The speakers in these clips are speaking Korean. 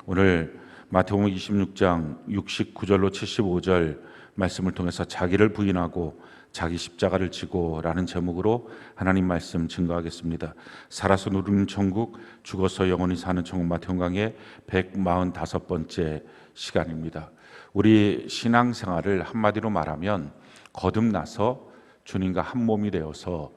오늘 마태복음 26장 69절로 75절 말씀을 통해서 자기를 부인하고 자기 십자가를 지고라는 제목으로 하나님 말씀 증거하겠습니다. 살아서 누리는 천국, 죽어서 영원히 사는 천국, 마태복음 강의 145번째 시간입니다. 우리 신앙생활을 한마디로 말하면 거듭나서 주님과 한 몸이 되어서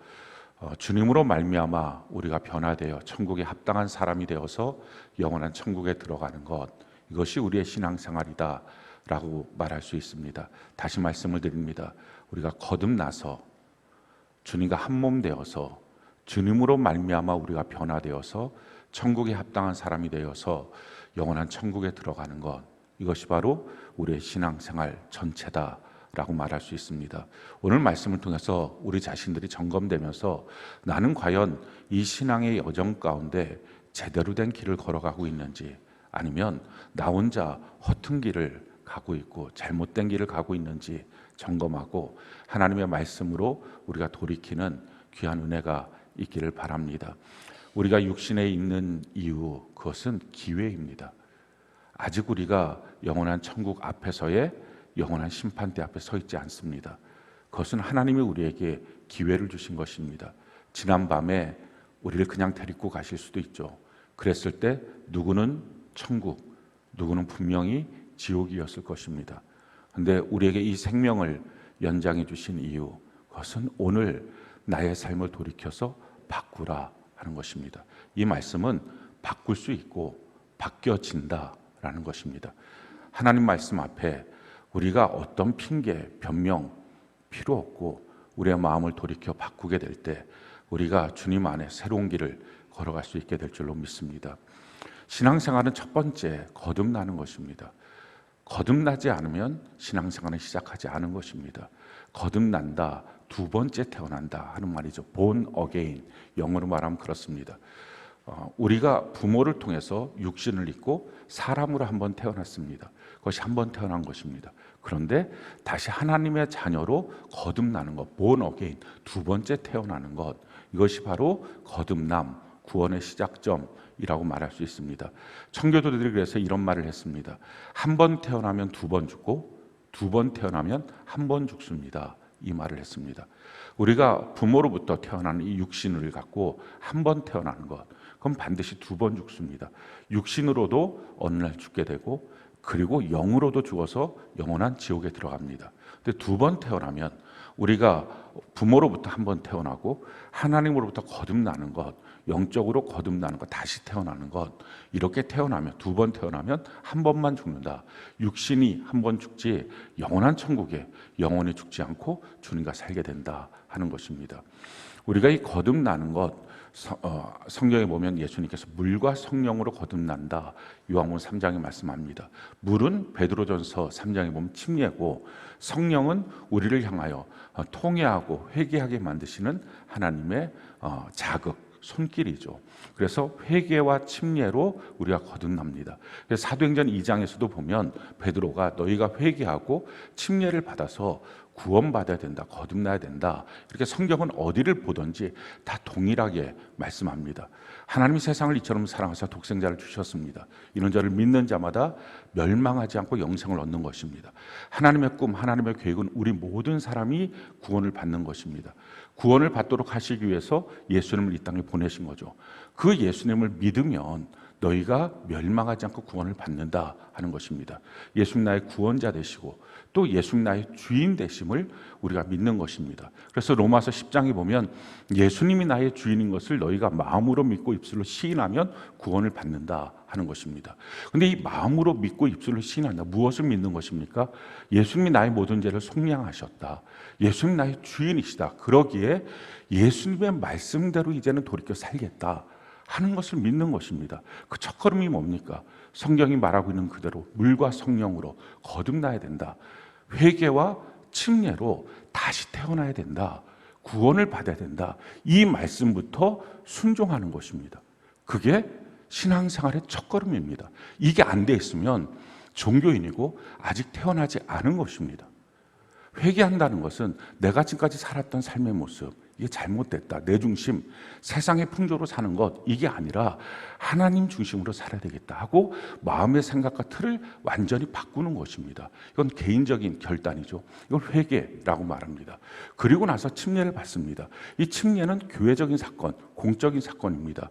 주님으로 말미암아 우리가 변화되어 천국에 합당한 사람이 되어서 영원한 천국에 들어가는 것, 이것이 우리의 신앙생활이다 라고 말할 수 있습니다. 다시 말씀을 드립니다. 우리가 거듭나서 주님과 한 몸 되어서 주님으로 말미암아 우리가 변화되어서 천국에 합당한 사람이 되어서 영원한 천국에 들어가는 것, 이것이 바로 우리의 신앙생활 전체다 라고 말할 수 있습니다. 오늘 말씀을 통해서 우리 자신들이 점검되면서 나는 과연 이 신앙의 여정 가운데 제대로 된 길을 걸어가고 있는지, 아니면 나 혼자 허튼 길을 가고 있고 잘못된 길을 가고 있는지 점검하고 하나님의 말씀으로 우리가 돌이키는 귀한 은혜가 있기를 바랍니다. 우리가 육신에 있는 이유, 그것은 기회입니다. 아직 우리가 영원한 천국 앞에서의 영원한 심판대 앞에 서 있지 않습니다. 그것은 하나님이 우리에게 기회를 주신 것입니다. 지난 밤에 우리를 그냥 데리고 가실 수도 있죠. 그랬을 때 누구는 천국, 누구는 분명히 지옥이었을 것입니다. 그런데 우리에게 이 생명을 연장해 주신 이유, 그것은 오늘 나의 삶을 돌이켜서 바꾸라 하는 것입니다. 이 말씀은 바꿀 수 있고 바뀌어진다라는 것입니다. 하나님 말씀 앞에 우리가 어떤 핑계, 변명 필요 없고 우리의 마음을 돌이켜 바꾸게 될 때 우리가 주님 안에 새로운 길을 걸어갈 수 있게 될 줄로 믿습니다. 신앙생활은 첫 번째 거듭나는 것입니다. 거듭나지 않으면 신앙생활은 시작하지 않은 것입니다. 거듭난다, 두 번째 태어난다 하는 말이죠. born again, 영어로 말하면 그렇습니다. 우리가 부모를 통해서 육신을 입고 사람으로 한번 태어났습니다. 그것이 한번 태어난 것입니다. 그런데 다시 하나님의 자녀로 거듭나는 것, born again, 두 번째 태어나는 것, 이것이 바로 거듭남, 구원의 시작점이라고 말할 수 있습니다. 청교도들이 그래서 이런 말을 했습니다. 한 번 태어나면 두 번 죽고 두 번 태어나면 한 번 죽습니다. 이 말을 했습니다. 우리가 부모로부터 태어나는 이 육신을 갖고 한 번 태어나는 것, 그럼 반드시 두 번 죽습니다. 육신으로도 어느 날 죽게 되고, 그리고 영으로도 죽어서 영원한 지옥에 들어갑니다. 근데 두 번 태어나면 우리가 부모로부터 한 번 태어나고 하나님으로부터 거듭나는 것, 영적으로 거듭나는 것, 다시 태어나는 것, 이렇게 태어나면, 두 번 태어나면 한 번만 죽는다. 육신이 한 번 죽지 영원한 천국에 영원히 죽지 않고 주님과 살게 된다 하는 것입니다. 우리가 이 거듭나는 것, 성경에 보면 예수님께서 물과 성령으로 거듭난다, 요한복음 3장에 말씀합니다. 물은 베드로전서 3장에 보면 침례고, 성령은 우리를 향하여 통회하고 회개하게 만드시는 하나님의 자극, 손길이죠. 그래서 회개와 침례로 우리가 거듭납니다. 그래서 사도행전 2장에서도 보면 베드로가 너희가 회개하고 침례를 받아서 구원받아야 된다, 거듭나야 된다, 이렇게 성경은 어디를 보든지 다 동일하게 말씀합니다. 하나님이 세상을 이처럼 사랑하사 독생자를 주셨습니다. 이는 저를 믿는 자마다 멸망하지 않고 영생을 얻는 것입니다. 하나님의 꿈, 하나님의 계획은 우리 모든 사람이 구원을 받는 것입니다. 구원을 받도록 하시기 위해서 예수님을 이 땅에 보내신 거죠. 그 예수님을 믿으면 너희가 멸망하지 않고 구원을 받는다 하는 것입니다. 예수님 나의 구원자 되시고 또 예수님 나의 주인 되심을 우리가 믿는 것입니다. 그래서 로마서 10장에 보면 예수님이 나의 주인인 것을 너희가 마음으로 믿고 입술로 시인하면 구원을 받는다 하는 것입니다. 그런데 이 마음으로 믿고 입술로 시인한다, 무엇을 믿는 것입니까? 예수님이 나의 모든 죄를 속량하셨다, 예수님 나의 주인이시다, 그러기에 예수님의 말씀대로 이제는 돌이켜 살겠다 하는 것을 믿는 것입니다. 그 첫걸음이 뭡니까? 성경이 말하고 있는 그대로 물과 성령으로 거듭나야 된다, 회개와 침례로 다시 태어나야 된다, 구원을 받아야 된다, 이 말씀부터 순종하는 것입니다. 그게 신앙생활의 첫걸음입니다. 이게 안 돼 있으면 종교인이고 아직 태어나지 않은 것입니다. 회개한다는 것은 내가 지금까지 살았던 삶의 모습, 이게 잘못됐다. 내 중심, 세상의 풍조로 사는 것, 이게 아니라 하나님 중심으로 살아야 되겠다 하고 마음의 생각과 틀을 완전히 바꾸는 것입니다. 이건 개인적인 결단이죠. 이걸 회개라고 말합니다. 그리고 나서 침례를 받습니다. 이 침례는 교회적인 사건, 공적인 사건입니다.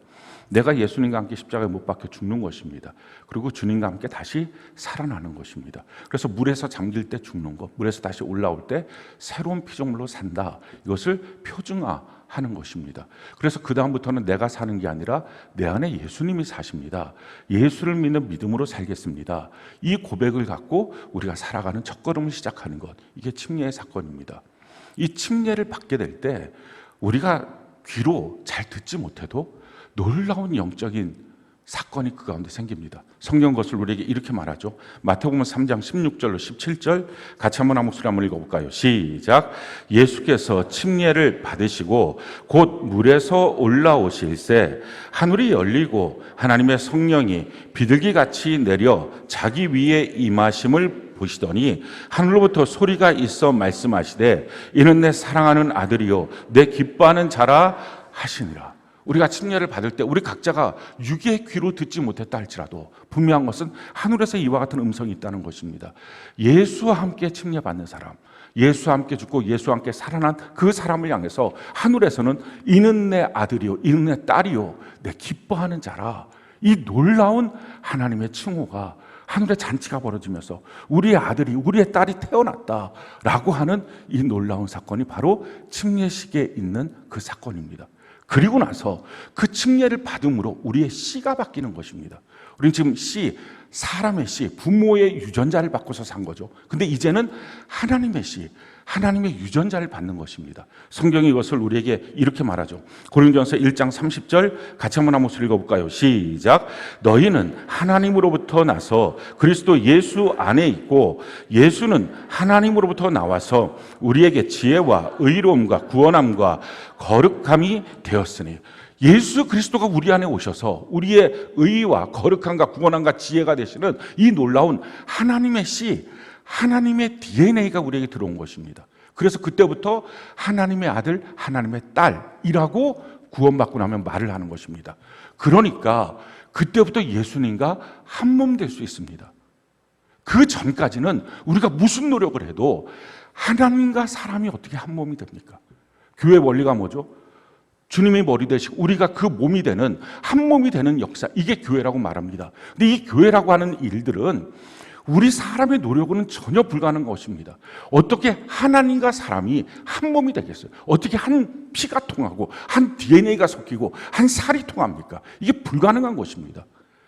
내가 예수님과 함께 십자가에 못 박혀 죽는 것입니다. 그리고 주님과 함께 다시 살아나는 것입니다. 그래서 물에서 잠길 때 죽는 것, 물에서 다시 올라올 때 새로운 피조물로 산다. 이것을 표준화하는 것입니다. 그래서 그 다음부터는 내가 사는 게 아니라 내 안에 예수님이 사십니다. 예수를 믿는 믿음으로 살겠습니다. 이 고백을 갖고 우리가 살아가는 첫걸음을 시작하는 것, 이게 침례의 사건입니다. 이 침례를 받게 될 때 우리가 귀로 잘 듣지 못해도 놀라운 영적인 사건이 그 가운데 생깁니다. 성경 것을 우리에게 이렇게 말하죠. 마태복음 3장 16절로 17절 같이 한 목소리 한번 읽어볼까요? 시작. 예수께서 침례를 받으시고 곧 물에서 올라오실새 하늘이 열리고 하나님의 성령이 비둘기같이 내려 자기 위에 임하심을 보시더니 하늘로부터 소리가 있어 말씀하시되 이는 내 사랑하는 아들이요 내 기뻐하는 자라 하시니라. 우리가 침례를 받을 때 우리 각자가 육의 귀로 듣지 못했다 할지라도 분명한 것은 하늘에서 이와 같은 음성이 있다는 것입니다. 예수와 함께 침례받는 사람, 예수와 함께 죽고 예수와 함께 살아난 그 사람을 향해서 하늘에서는 이는 내 아들이요 이는 내 딸이요 내 기뻐하는 자라, 이 놀라운 하나님의 칭호가 하늘에 잔치가 벌어지면서 우리의 아들이 우리의 딸이 태어났다라고 하는 이 놀라운 사건이 바로 침례식에 있는 그 사건입니다. 그리고 나서 그 침례를 받음으로 우리의 씨가 바뀌는 것입니다. 우리는 지금 씨, 사람의 씨, 부모의 유전자를 바꿔서 산 거죠. 근데 이제는 하나님의 씨, 하나님의 유전자를 받는 것입니다. 성경이 이것을 우리에게 이렇게 말하죠. 고린도전서 1장 30절 같이 한번 목소리 읽어볼까요? 시작. 너희는 하나님으로부터 나서 그리스도 예수 안에 있고 예수는 하나님으로부터 나와서 우리에게 지혜와 의로움과 구원함과 거룩함이 되었으니, 예수 그리스도가 우리 안에 오셔서 우리의 의와 거룩함과 구원함과 지혜가 되시는 이 놀라운 하나님의 씨, 하나님의 DNA가 우리에게 들어온 것입니다. 그래서 그때부터 하나님의 아들, 하나님의 딸이라고 구원받고 나면 말을 하는 것입니다. 그러니까 그때부터 예수님과 한 몸 될 수 있습니다. 그 전까지는 우리가 무슨 노력을 해도 하나님과 사람이 어떻게 한 몸이 됩니까? 교회 원리가 뭐죠? 주님이 머리 되시고 우리가 그 몸이 되는, 한 몸이 되는 역사, 이게 교회라고 말합니다. 근데 이 교회라고 하는 일들은 우리 사람의 노력으로는 전혀 불가능한 것입니다. 어떻게 하나님과 사람이 한 몸이 되겠어요? 어떻게 한 피가 통하고 한 DNA가 섞이고 한 살이 통합니까? 이게 불가능한 것입니다.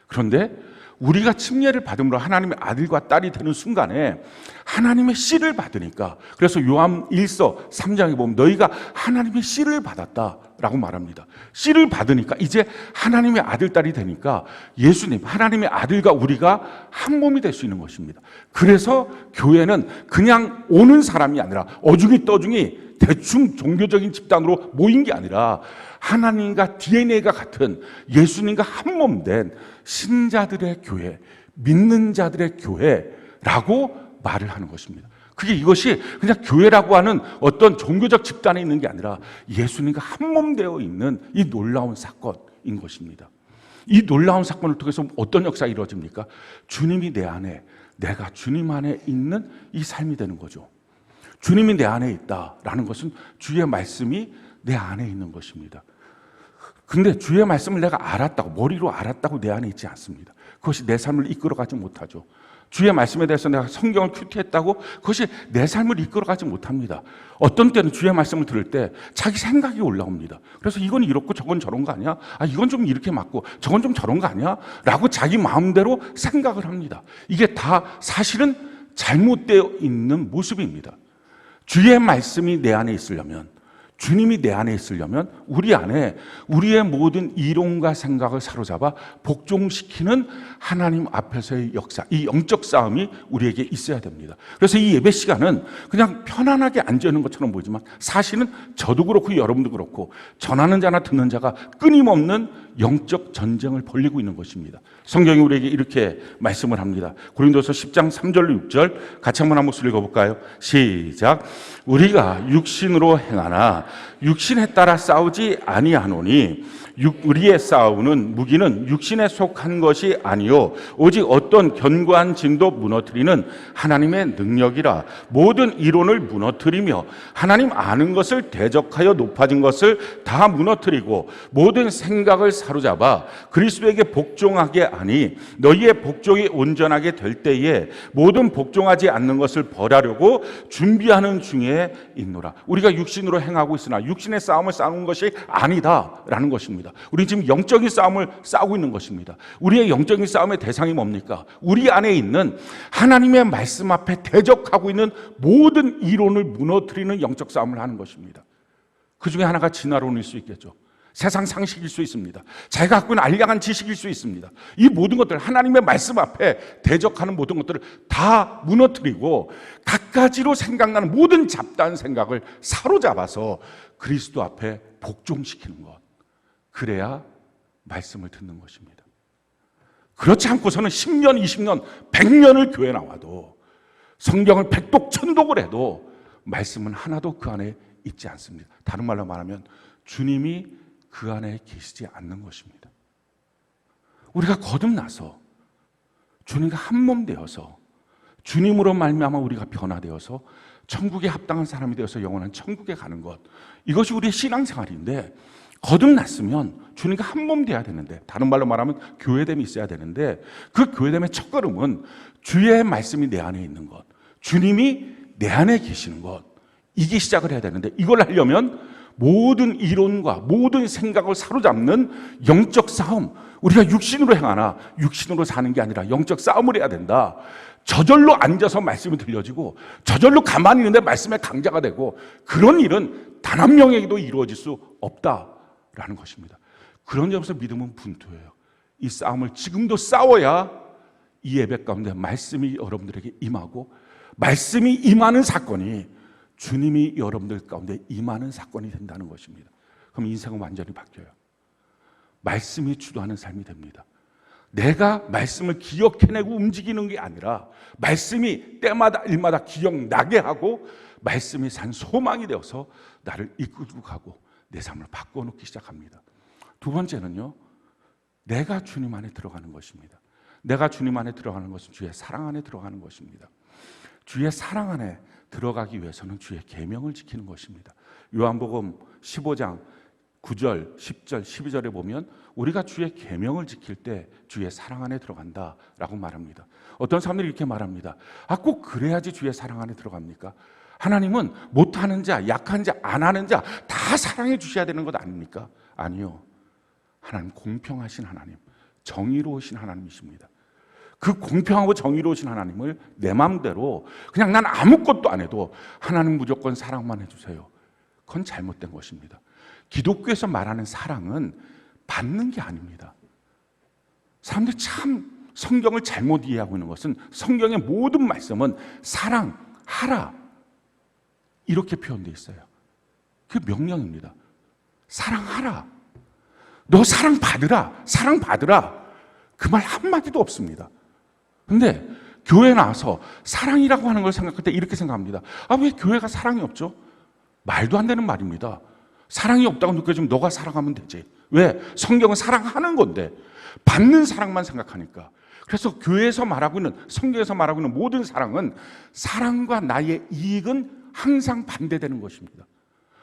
그런데 우리가 침례를 받음으로 하나님의 아들과 딸이 되는 순간에 하나님의 씨를 받으니까, 그래서 요한 1서 3장에 보면 너희가 하나님의 씨를 받았다라고 말합니다. 씨를 받으니까 이제 하나님의 아들, 딸이 되니까 예수님, 하나님의 아들과 우리가 한 몸이 될 수 있는 것입니다. 그래서 교회는 그냥 오는 사람이 아니라 어중이 떠중이 대충 종교적인 집단으로 모인 게 아니라 하나님과 DNA가 같은 예수님과 한 몸 된 신자들의 교회, 믿는 자들의 교회라고 말을 하는 것입니다. 이것이 그냥 교회라고 하는 어떤 종교적 집단에 있는 게 아니라 예수님과 한 몸 되어 있는 이 놀라운 사건인 것입니다. 이 놀라운 사건을 통해서 어떤 역사가 이루어집니까? 주님이 내 안에, 내가 주님 안에 있는 이 삶이 되는 거죠. 주님이 내 안에 있다라는 것은 주의 말씀이 내 안에 있는 것입니다. 근데 주의 말씀을 내가 알았다고, 머리로 알았다고 내 안에 있지 않습니다. 그것이 내 삶을 이끌어가지 못하죠. 주의 말씀에 대해서 내가 성경을 큐티했다고 그것이 내 삶을 이끌어가지 못합니다. 어떤 때는 주의 말씀을 들을 때 자기 생각이 올라옵니다. 그래서 이건 이렇고 저건 저런 거 아니야? 이건 좀 이렇게 맞고 저건 좀 저런 거 아니야? 라고 자기 마음대로 생각을 합니다. 이게 다 사실은 잘못되어 있는 모습입니다. 주의 말씀이 내 안에 있으려면, 주님이 내 안에 있으려면 우리 안에 우리의 모든 이론과 생각을 사로잡아 복종시키는 하나님 앞에서의 역사, 이 영적 싸움이 우리에게 있어야 됩니다. 그래서 이 예배 시간은 그냥 편안하게 앉아있는 것처럼 보이지만 사실은 저도 그렇고 여러분도 그렇고 전하는 자나 듣는 자가 끊임없는 영적 전쟁을 벌이고 있는 것입니다. 성경이 우리에게 이렇게 말씀을 합니다. 고린도서 10장 3절로 6절 같이 한번 한 목소리 읽어볼까요? 시작. 우리가 육신으로 행하나 육신에 따라 싸우지 아니하노니 우리의 싸우는 무기는 육신에 속한 것이 아니요 오직 어떤 견고한 진도 무너뜨리는 하나님의 능력이라. 모든 이론을 무너뜨리며 하나님 아는 것을 대적하여 높아진 것을 다 무너뜨리고 모든 생각을 사로잡아 그리스도에게 복종하게 하니 너희의 복종이 온전하게 될 때에 모든 복종하지 않는 것을 벌하려고 준비하는 중에 있노라. 우리가 육신으로 행하고 있으나 육신의 싸움을 싸우는 것이 아니다라는 것입니다. 우리 지금 영적인 싸움을 싸우고 있는 것입니다. 우리의 영적인 싸움의 대상이 뭡니까? 우리 안에 있는 하나님의 말씀 앞에 대적하고 있는 모든 이론을 무너뜨리는 영적 싸움을 하는 것입니다. 그 중에 하나가 진화론일 수 있겠죠. 세상 상식일 수 있습니다. 자기가 갖고 있는 알량한 지식일 수 있습니다. 이 모든 것들, 하나님의 말씀 앞에 대적하는 모든 것들을 다 무너뜨리고 갖가지로 생각나는 모든 잡다한 생각을 사로잡아서 그리스도 앞에 복종시키는 것. 그래야 말씀을 듣는 것입니다. 그렇지 않고서는 10년, 20년, 100년을 교회 나와도 성경을 백독천독을 해도 말씀은 하나도 그 안에 있지 않습니다. 다른 말로 말하면 주님이 그 안에 계시지 않는 것입니다. 우리가 거듭나서 주님과 한 몸 되어서 주님으로 말미암아 우리가 변화되어서 천국에 합당한 사람이 되어서 영원한 천국에 가는 것, 이것이 우리의 신앙생활인데 거듭났으면 주님과 한 몸 돼야 되는데, 다른 말로 말하면 교회됨이 있어야 되는데, 그 교회됨의 첫걸음은 주의 말씀이 내 안에 있는 것, 주님이 내 안에 계시는 것, 이게 시작을 해야 되는데, 이걸 하려면 모든 이론과 모든 생각을 사로잡는 영적 싸움, 우리가 육신으로 행하나 육신으로 사는 게 아니라 영적 싸움을 해야 된다. 저절로 앉아서 말씀이 들려지고 저절로 가만히 있는데 말씀의 강자가 되고 그런 일은 단 한 명에게도 이루어질 수 없다라는 것입니다. 그런 점에서 믿음은 분투해요. 이 싸움을 지금도 싸워야 이 예배 가운데 말씀이 여러분들에게 임하고, 말씀이 임하는 사건이 주님이 여러분들 가운데 임하는 사건이 된다는 것입니다. 그럼 인생은 완전히 바뀌어요. 말씀이 주도하는 삶이 됩니다. 내가 말씀을 기억해내고 움직이는 게 아니라 말씀이 때마다 일마다 기억나게 하고 말씀이 산 소망이 되어서 나를 이끌고 가고 내 삶을 바꿔놓기 시작합니다. 두 번째는요, 내가 주님 안에 들어가는 것입니다. 내가 주님 안에 들어가는 것은 주의 사랑 안에 들어가는 것입니다. 주의 사랑 안에 들어가기 위해서는 주의 계명을 지키는 것입니다. 요한복음 15장 9절, 10절, 12절에 보면 우리가 주의 계명을 지킬 때 주의 사랑 안에 들어간다라고 말합니다. 어떤 사람들이 이렇게 말합니다. 꼭 그래야지 주의 사랑 안에 들어갑니까? 하나님은 못하는 자, 약한 자, 안 하는 자 다 사랑해 주셔야 되는 것 아닙니까? 아니요. 하나님 공평하신 하나님, 정의로우신 하나님이십니다. 그 공평하고 정의로우신 하나님을 내 마음대로 그냥 난 아무것도 안 해도 하나님 무조건 사랑만 해주세요. 그건 잘못된 것입니다. 기독교에서 말하는 사랑은 받는 게 아닙니다. 사람들이 참 성경을 잘못 이해하고 있는 것은 성경의 모든 말씀은 사랑하라 이렇게 표현되어 있어요. 그게 명령입니다. 사랑하라. 너 사랑받으라. 사랑받으라. 그 말 한마디도 없습니다. 근데 교회 나와서 사랑이라고 하는 걸 생각할 때 이렇게 생각합니다. 왜 교회가 사랑이 없죠? 말도 안 되는 말입니다. 사랑이 없다고 느껴지면 너가 사랑하면 되지. 왜? 성경은 사랑하는 건데 받는 사랑만 생각하니까. 그래서 교회에서 말하고 있는, 성경에서 말하고 있는 모든 사랑은 사랑과 나의 이익은 항상 반대되는 것입니다.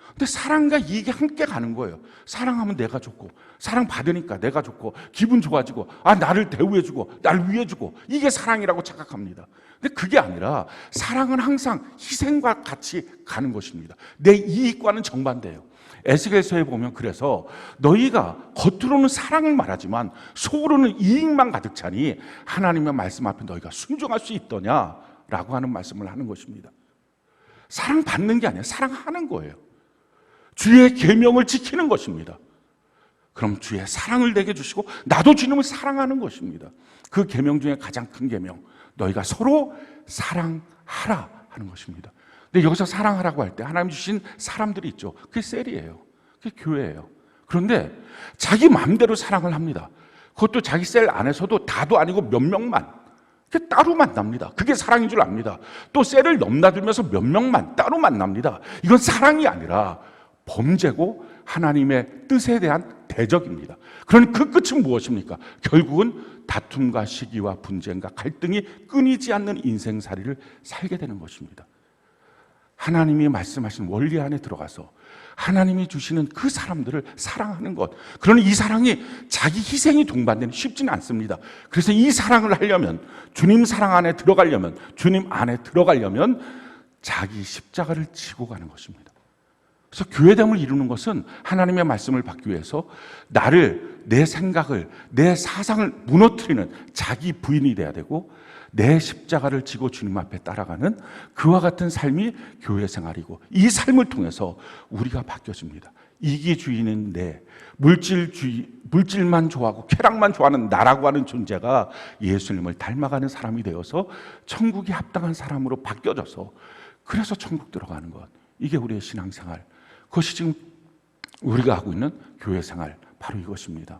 근데 사랑과 이익이 함께 가는 거예요. 사랑하면 내가 좋고, 사랑받으니까 내가 좋고, 기분 좋아지고, 나를 대우해주고, 나를 위해주고, 이게 사랑이라고 착각합니다. 근데 그게 아니라 사랑은 항상 희생과 같이 가는 것입니다. 내 이익과는 정반대예요. 에스겔서에 보면 그래서 너희가 겉으로는 사랑을 말하지만 속으로는 이익만 가득 차니 하나님의 말씀 앞에 너희가 순종할 수 있더냐라고 하는 말씀을 하는 것입니다. 사랑받는 게 아니라 사랑하는 거예요. 주의 계명을 지키는 것입니다. 그럼 주의 사랑을 내게 주시고 나도 주님을 사랑하는 것입니다. 그 계명 중에 가장 큰 계명, 너희가 서로 사랑하라 하는 것입니다. 근데 여기서 사랑하라고 할 때 하나님 주신 사람들이 있죠. 그게 셀이에요. 그게 교회예요. 그런데 자기 마음대로 사랑을 합니다. 그것도 자기 셀 안에서도 다도 아니고 몇 명만 따로 만납니다. 그게 사랑인 줄 압니다. 또 셀을 넘나들면서 몇 명만 따로 만납니다. 이건 사랑이 아니라 범죄고 하나님의 뜻에 대한 대적입니다. 그러니 그 끝은 무엇입니까? 결국은 다툼과 시기와 분쟁과 갈등이 끊이지 않는 인생살이를 살게 되는 것입니다. 하나님이 말씀하신 원리 안에 들어가서 하나님이 주시는 그 사람들을 사랑하는 것, 그러나 이 사랑이 자기 희생이 동반되는 쉽지는 않습니다. 그래서 이 사랑을 하려면, 주님 사랑 안에 들어가려면, 주님 안에 들어가려면 자기 십자가를 지고 가는 것입니다. 그래서 교회됨을 이루는 것은 하나님의 말씀을 받기 위해서 나를, 내 생각을, 내 사상을 무너뜨리는 자기 부인이 돼야 되고, 내 십자가를 지고 주님 앞에 따라가는 그와 같은 삶이 교회 생활이고, 이 삶을 통해서 우리가 바뀌어집니다. 이기주의는 내, 물질만 좋아하고 쾌락만 좋아하는 나라고 하는 존재가 예수님을 닮아가는 사람이 되어서 천국에 합당한 사람으로 바뀌어져서, 그래서 천국 들어가는 것, 이게 우리의 신앙생활, 그것이 지금 우리가 하고 있는 교회 생활, 바로 이것입니다.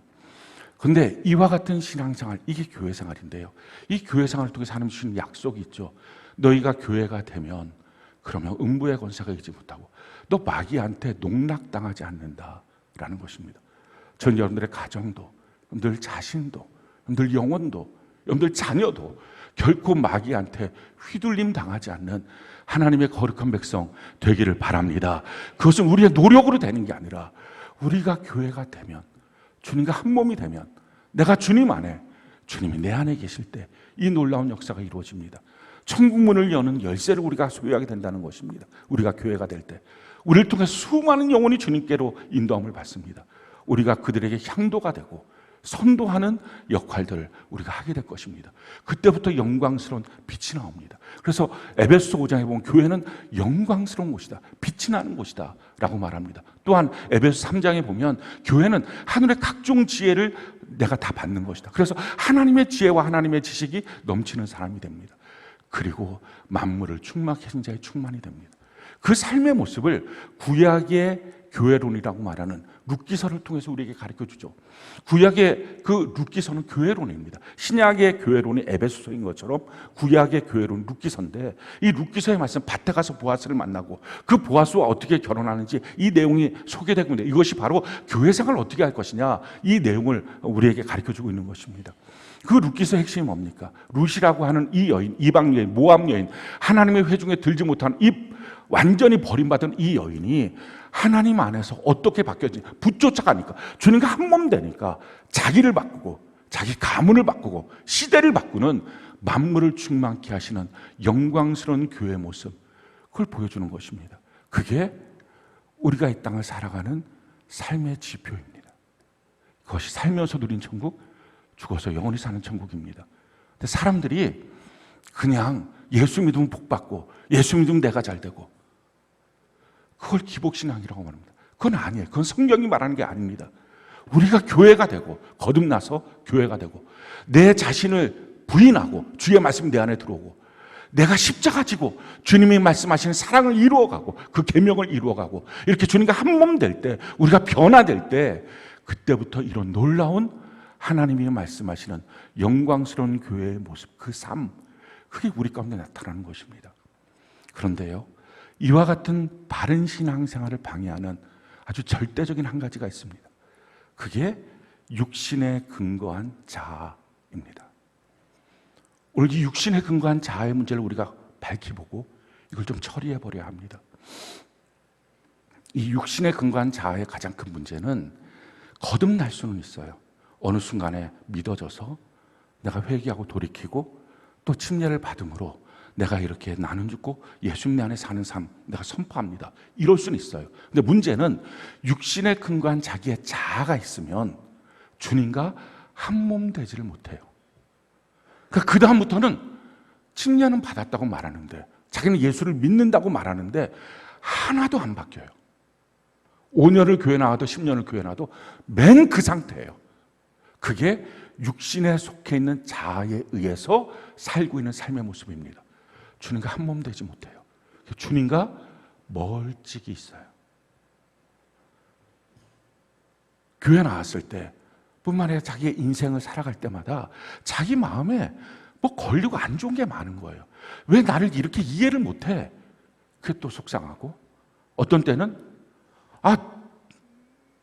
그런데 이와 같은 신앙생활, 이게 교회 생활인데요, 이 교회 생활을 통해서 하나님 주시는 약속이 있죠. 너희가 교회가 되면 그러면 음부의 권세가 이기지 못하고 너 마귀한테 농락당하지 않는다라는 것입니다. 전 여러분들의 가정도, 여러분들 자신도, 여러분들 영혼도, 여러분들 자녀도 결코 마귀한테 휘둘림 당하지 않는 하나님의 거룩한 백성 되기를 바랍니다. 그것은 우리의 노력으로 되는 게 아니라 우리가 교회가 되면, 주님과 한 몸이 되면, 내가 주님 안에, 주님이 내 안에 계실 때 이 놀라운 역사가 이루어집니다. 천국 문을 여는 열쇠를 우리가 소유하게 된다는 것입니다. 우리가 교회가 될 때 우리를 통해 수많은 영혼이 주님께로 인도함을 받습니다. 우리가 그들에게 향도가 되고 선도하는 역할들을 우리가 하게 될 것입니다. 그때부터 영광스러운 빛이 나옵니다. 그래서 에베소 5장에 보면 교회는 영광스러운 곳이다, 빛이 나는 곳이다 라고 말합니다. 또한 에베소 3장에 보면 교회는 하늘의 각종 지혜를 내가 다 받는 것이다. 그래서 하나님의 지혜와 하나님의 지식이 넘치는 사람이 됩니다. 그리고 만물을 충만케 하신 자의 충만이 됩니다. 그 삶의 모습을 구약의 교회론이라고 말하는 룻기서를 통해서 우리에게 가르쳐주죠. 구약의 그 룻기서는 교회론입니다. 신약의 교회론이 에베소서인 것처럼 구약의 교회론 룻기서인데, 이 룻기서의 말씀, 밭에 가서 보아스를 만나고 그 보아스와 어떻게 결혼하는지 이 내용이 소개되고 있는데, 이것이 바로 교회 생활을 어떻게 할 것이냐, 이 내용을 우리에게 가르쳐주고 있는 것입니다. 그 룻기서의 핵심이 뭡니까? 룻이라고 하는 이 여인, 이방 여인, 모압 여인, 하나님의 회중에 들지 못하는 이 완전히 버림받은 이 여인이 하나님 안에서 어떻게 바뀌었지? 붙쫓아가니까, 주님과 한 몸 되니까 자기를 바꾸고 자기 가문을 바꾸고 시대를 바꾸는, 만물을 충만케 하시는 영광스러운 교회의 모습, 그걸 보여주는 것입니다. 그게 우리가 이 땅을 살아가는 삶의 지표입니다. 그것이 살면서 누린 천국, 죽어서 영원히 사는 천국입니다. 근데 사람들이 그냥 예수 믿으면 복 받고 예수 믿으면 내가 잘 되고, 그걸 기복신앙이라고 말합니다. 그건 아니에요. 그건 성경이 말하는 게 아닙니다. 우리가 교회가 되고, 거듭나서 교회가 되고, 내 자신을 부인하고 주의 말씀이 내 안에 들어오고, 내가 십자가 지고 주님이 말씀하시는 사랑을 이루어가고 그 계명을 이루어가고, 이렇게 주님과 한 몸 될 때, 우리가 변화될 때, 그때부터 이런 놀라운 하나님이 말씀하시는 영광스러운 교회의 모습, 그 삶, 그게 우리 가운데 나타나는 것입니다. 그런데요, 이와 같은 바른 신앙생활을 방해하는 아주 절대적인 한 가지가 있습니다. 그게 육신에 근거한 자아입니다. 오늘 이 육신에 근거한 자아의 문제를 우리가 밝혀보고 이걸 좀 처리해버려야 합니다. 이 육신에 근거한 자아의 가장 큰 문제는 거듭날 수는 있어요. 어느 순간에 믿어져서 내가 회개하고 돌이키고 또 침례를 받음으로 내가 이렇게 나는 죽고 예수님 내 안에 사는 삶 내가 선포합니다. 이럴 수는 있어요. 근데 문제는 육신에 근거한 자기의 자아가 있으면 주님과 한 몸 되지를 못해요. 그러니까 그 다음부터는 침례는 받았다고 말하는데, 자기는 예수를 믿는다고 말하는데 하나도 안 바뀌어요. 5년을 교회 나와도 10년을 교회 나와도 맨 그 상태예요. 그게 육신에 속해 있는 자아에 의해서 살고 있는 삶의 모습입니다. 주님과 한 몸 되지 못해요. 주님과 멀찍이 있어요. 교회 나왔을 때 뿐만 아니라 자기의 인생을 살아갈 때마다 자기 마음에 뭐 걸리고 안 좋은 게 많은 거예요. 왜 나를 이렇게 이해를 못해? 그게 또 속상하고, 어떤 때는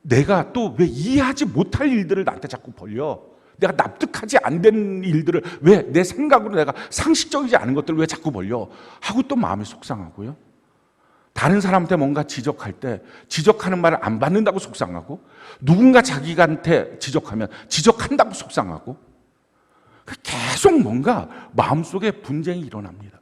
내가 또 왜 이해하지 못할 일들을 나한테 자꾸 벌려? 내가 납득하지 안 되는 일들을 왜 내 생각으로 내가 상식적이지 않은 것들을 왜 자꾸 벌려? 하고 또 마음이 속상하고요. 다른 사람한테 뭔가 지적할 때 지적하는 말을 안 받는다고 속상하고, 누군가 자기한테 지적하면 지적한다고 속상하고, 계속 뭔가 마음속에 분쟁이 일어납니다.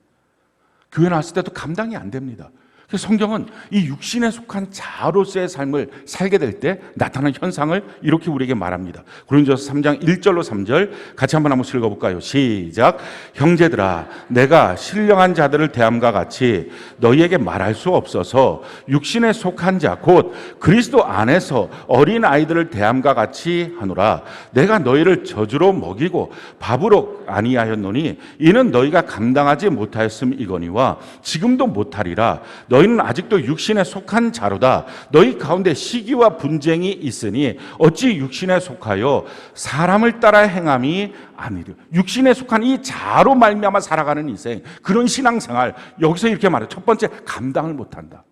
교회 나왔을 때도 감당이 안 됩니다. 그래서 성경은 이 육신에 속한 자아로서의 삶을 살게 될 때 나타나는 현상을 이렇게 우리에게 말합니다. 고린도서 3장 1절로 3절 같이 한번 읽어볼까요? 시작. 형제들아, 내가 신령한 자들을 대함과 같이 너희에게 말할 수 없어서 육신에 속한 자 곧 그리스도 안에서 어린 아이들을 대함과 같이 하노라. 내가 너희를 젖으로 먹이고 밥으로 아니하였노니 이는 너희가 감당하지 못하였음이거니와 지금도 못하리라. 너희는 아직도 육신에 속한 자로다. 너희 가운데 시기와 분쟁이 있으니 어찌 육신에 속하여 사람을 따라 행함이 아니려. 육신에 속한 이 자로 말미암아 살아가는 인생, 그런 신앙생활, 여기서 이렇게 말해요. 첫 번째, 감당을 못한다.